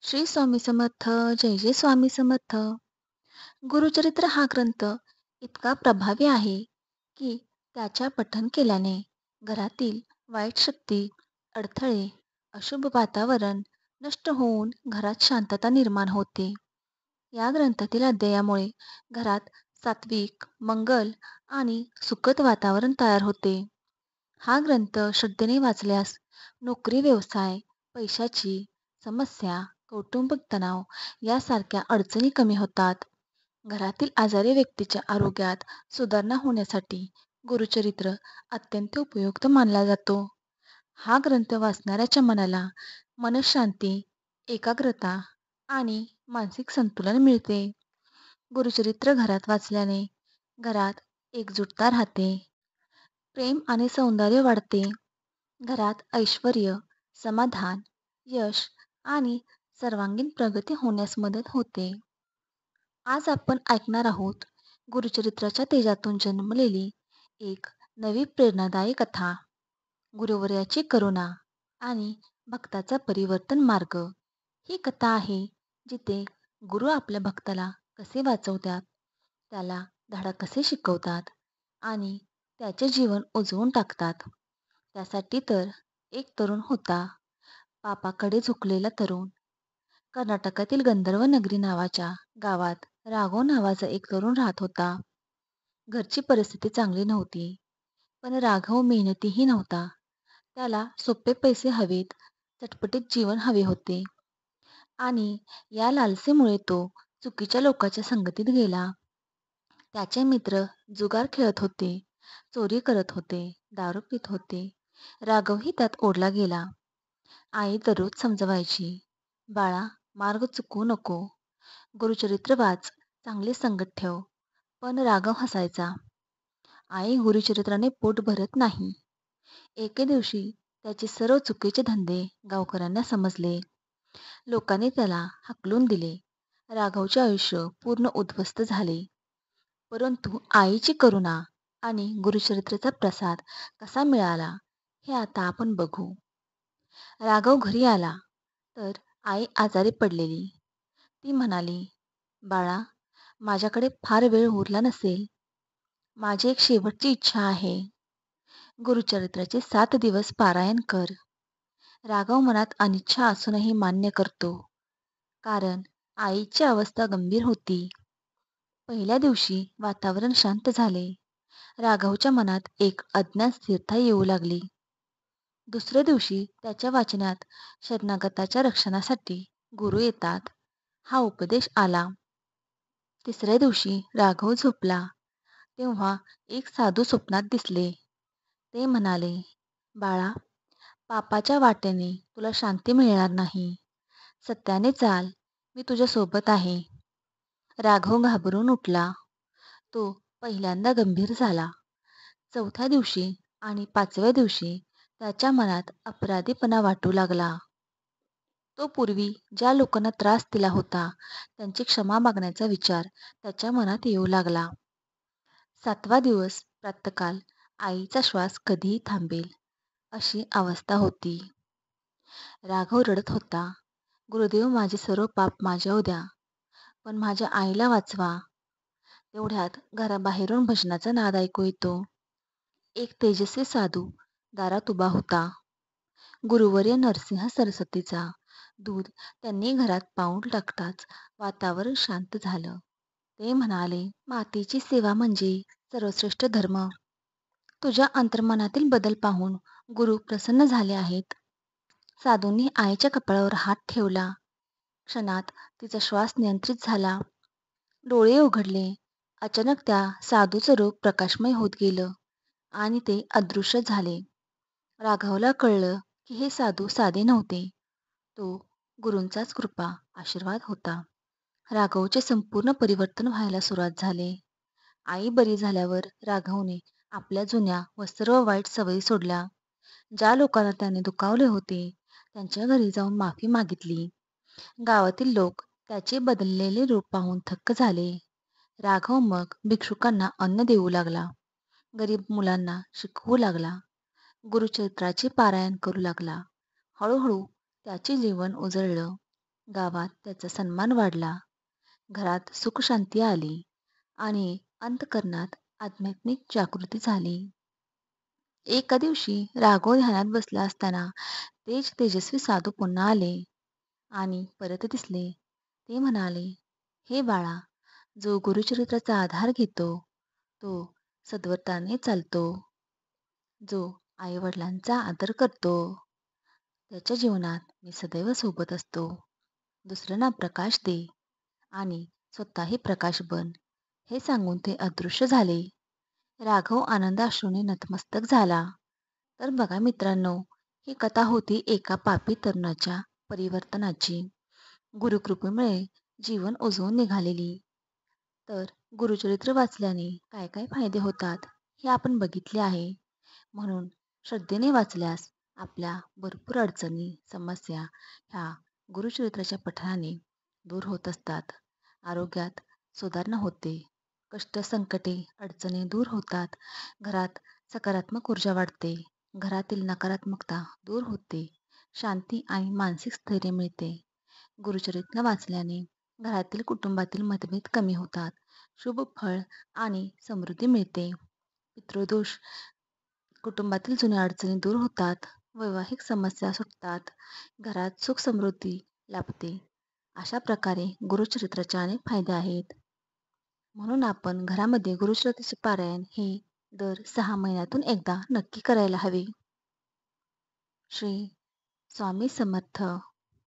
श्री स्वामी समर्थ. जय जय स्वामी समर्थ. गुरुचरित्र हा ग्रंथ इतका प्रभावी आहे की त्याच्या पठण केल्याने घरातील वाईट शक्ती, अडथळे, अशुभ वातावरण नष्ट होऊन घरात शांतता निर्माण होते. या ग्रंथातील अध्यायामुळे घरात सात्विक, मंगल आणि सुखद वातावरण तयार होते. हा ग्रंथ श्रद्धेने वाचल्यास नोकरी, व्यवसाय, पैशाची समस्या, कौटुंबिक तणाव यासारख्या अडचणी कमी होतात. घरातील आजारी व्यक्तीच्या आरोग्यात सुधारणा होण्यासाठी गुरुचरित्र अत्यंत उपयुक्त मानला जातो. हा ग्रंथ वाचणाऱ्याच्या मनाला मनःशांती, एकाग्रता आणि मानसिक संतुलन मिळते. गुरुचरित्र घरात वाचल्याने घरात एकजुटता राहते, प्रेम आणि सौंदर्य वाढते. घरात ऐश्वर्य, समाधान, यश आणि सर्वांगीण प्रगती होण्यास मदत होते. आज आपण ऐकणार आहोत गुरुचरित्राच्या तेजातून जन्मलेली एक नवी प्रेरणादायी कथा. गुरुवर्याची करुणा आणि भक्ताचा परिवर्तन मार्ग. ही कथा आहे जिथे गुरु आपल्या भक्ताला कसे वाचवतात, त्याला धडा कसे शिकवतात आणि त्याचे जीवन उजवून टाकतात. त्यासाठी तर एक तरुण होता, पापाकडे झुकलेला तरुण. कर्नाटकातील गंधर्व नगरी नावाच्या गावात राघव नावाचा एक तरुण राहत होता. घरची परिस्थिती चांगली नव्हती, पण राघव मेहनतीही नव्हता. त्याला सोपे पैसे हवेत, चटपटीत जीवन हवे होते आणि या लालसेमुळे तो चुकीच्या लोकांच्या संगतीत गेला. त्याचे मित्र जुगार खेळत होते, चोरी करत होते, दारू पित होते. राघवही त्यात ओढला गेला. आई दररोज समजवायची, "बाळा, मार्ग चुकवू नको. गुरुचरित्र वाच, चांगली संगत ठेव." पण राघव हसायचा. आई गुरुचरित्राने पोट भरत नाही. एके दिवशी त्याचे सर्व चुकीचे धंदे गावकऱ्यांना समजले. लोकांनी त्याला हाकलून दिले. राघवचे आयुष्य पूर्ण उद्ध्वस्त झाले. परंतु आईची करुणा आणि गुरुचरित्राचा प्रसाद कसा मिळाला हे आता आपण बघू. राघव घरी आला तर आई आजारी पडलेली. ती म्हणाली, "बाळा, माझ्याकडे फार वेळ उरला नसेल. माझी एक शेवटची इच्छा आहे. गुरुचरित्राचे 7 दिवस पारायण कर." राघव मनात अनिच्छा असूनही मान्य करतो, कारण आईची अवस्था गंभीर होती. पहिल्या दिवशी वातावरण शांत झाले. राघवच्या मनात एक अज्ञात स्थिरता येऊ लागली. दुसऱ्या दिवशी त्याच्या वाचनात शरणागताच्या रक्षणासाठी गुरु येतात हा उपदेश आला. तिसऱ्या दिवशी राघव झोपला तेव्हा एक साधू स्वप्नात दिसले. ते म्हणाले, "बाळा, पापाच्या वाटेने तुला शांती मिळणार नाही. सत्याने चाल, मी तुझ्या सोबत आहे." राघव घाबरून उठला. तो पहिल्यांदा गंभीर झाला. चौथ्या दिवशी आणि 5व्या दिवशी त्याच्या मनात अपराधीपणा वाटू लागला. तो पूर्वी ज्या लोकांना त्रास दिला होता त्यांची क्षमा मागण्याचा विचार त्याच्या मनात येऊ लागला. 7वा दिवस प्रातःकाल आईचा श्वास कधीही थांबेल अशी अवस्था होती. राघव रडत होता, "गुरुदेव, माझे सर्व पाप माझ्यावर द्या, पण माझ्या आईला वाचवा." तेवढ्यात घराबाहेरून भजनाचा नाद ऐकू येतो. एक तेजस्वी साधू दारात उभा होता. गुरुवर्य नरसिंह सरस्वतीचा दूध त्यांनी घरात पाऊल टाकताच वातावरण शांत झालं. ते म्हणाले, "मातेची सेवा म्हणजे सर्वश्रेष्ठ धर्म. तुझ्या अंतर्मनातील बदल पाहून गुरु प्रसन्न झाले आहेत." साधूंनी आईच्या कपाळावर हात ठेवला. क्षणात तिचा श्वास नियंत्रित झाला. डोळे उघडले. अचानक त्या साधूचं रूप प्रकाशमय होत गेलं आणि ते अदृश्य झाले. राघवला कळलं की हे साधू साधे नव्हते. तो गुरूंचाच कृपा आशीर्वाद होता. राघवचे संपूर्ण परिवर्तन व्हायला सुरुवात झाले. आई बरी झाल्यावर राघवने आपल्या जुन्या व सर्व वाईट सवयी सोडल्या. ज्या लोकांना त्याने दुखावले होते त्यांच्या घरी जाऊन माफी मागितली. गावातील लोक त्याचे बदललेले रूप पाहून थक्क झाले. राघव मग भिक्षुकांना अन्न देऊ लागला, गरीब मुलांना शिकवू लागला, गुरुचरित्राचे पारायण करू लागला. हळूहळू त्याचे जीवन उजळलं. गावात त्याचा सन्मान वाढला, घरात सुख शांती आली आणि अंतःकरणात आध्यात्मिक जागृती झाली. एका दिवशी राघव ध्यानात बसला असताना तेजस्वी साधू पुन्हा आले आणि परत दिसले. ते म्हणाले, "हे बाळा, जो गुरुचरित्राचा आधार घेतो, तो सद्व्रताने चालतो. जो आई-वडिलांचा आदर करतो, त्याच्या जीवनात मी सदैव सोबत असतो. दुसऱ्यांना प्रकाश दे आणि स्वतःही प्रकाश बन." हे सांगून ते अदृश्य झाले. राघव आनंदाश्रूने नतमस्तक झाला. तर बघा मित्रांनो, ही कथा होती एका पापी तरुणाच्या परिवर्तनाची. गुरुकृपेमुळे जीवन उजळून निघालेली. तर गुरुचरित्र वाचल्याने काय काय फायदे होतात हे आपण बघितले आहे. म्हणून श्रद्धेने वाचल्यास आपल्या भरपूर अडचणी, समस्या ह्या गुरुचरित्राच्या पठणाने दूर होत असतात. आरोग्यात सुधारणा होते. कष्ट, संकटे, अडचणी दूर होतात. घरात सकारात्मक ऊर्जा वाढते. घरातील नकारात्मकता दूर होते. शांती आणि मानसिक स्थैर्य मिळते. गुरुचरित्र वाचल्याने घरातील कुटुंबातील मतभेद कमी होतात. शुभ फळ आणि समृद्धी मिळते. पितृदोष, कुटुंबातील जुन्या अडचणी दूर होतात. वैवाहिक समस्या सुटतात. घरात सुख समृद्धी लाभते. अशा प्रकारे गुरुचरित्राचे अनेक फायदे आहेत. म्हणून आपण घरामध्ये गुरुचरित्राचे पारायण हे दर 6 महिन्यातून एकदा नक्की करायला हवे. श्री स्वामी समर्थ.